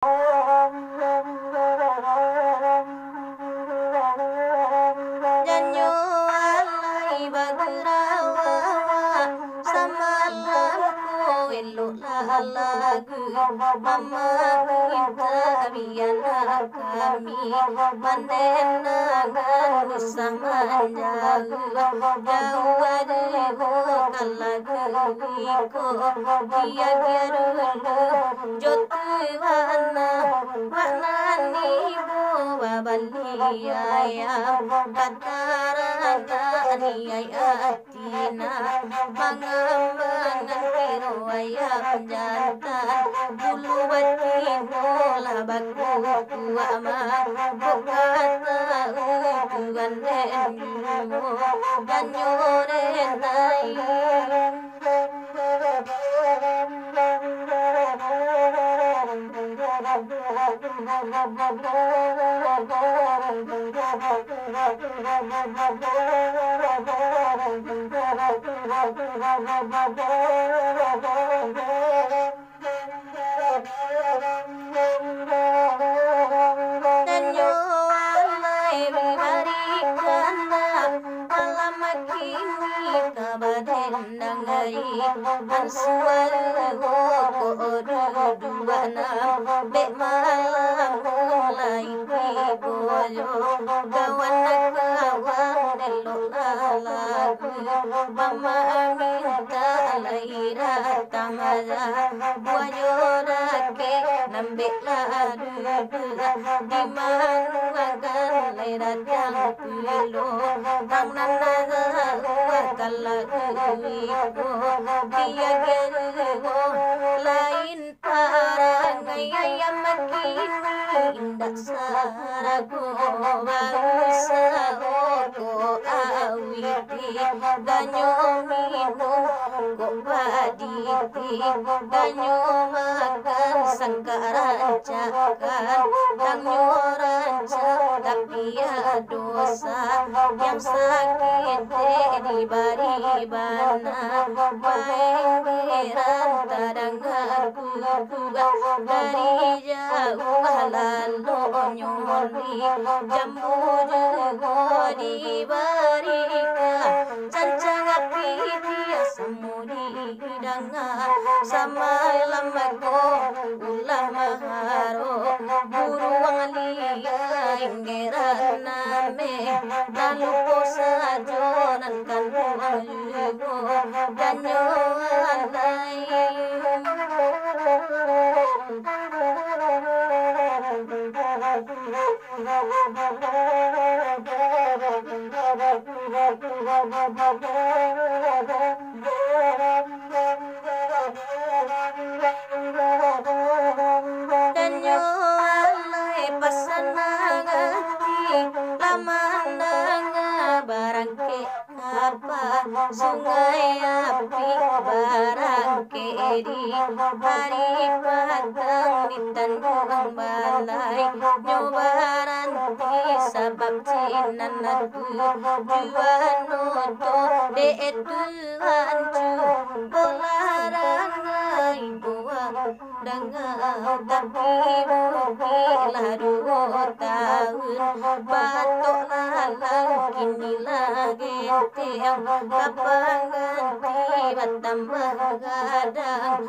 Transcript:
Janyo alai bagrawa samalamku elu lalagu mama minta biana kami mandenangan usaman jauh aduh kalaguiko dia gerulu jotuana wanani babaliya katarani ayatina mangamangan piroayam jantan bulu batino labaku ama bukata utuan denmu ganyore nai mama minta laira tamaza buayora ke nambek ladu di mana kan laira jang pilo nang nanaza wakala ko dia geru lain parang ayam makini indak sarago bangsa ko awiti ganyo minum kok baditi ganyo makan sangkaran cakan ganyo rancak tapi ya dosa yang sakit di baribana pangeran tadangaku dari jauh lalu nyoli jambu juga diberikan cancang api dia semudi danga sama lamago ulah maharo buruang liya inggeran name lalu posa jonan kan buayugo ganyo alai ganyo alai pasanangati lamandanga barangke apa sungai api barangke di hari patang di tanjung balai nyobaran ti sabab cinan aku juan noto de etuan cu bolarangai buah dangau tapi bukilah 2 tahun batok lalang kini lagi tiang kapan ganti batam begadang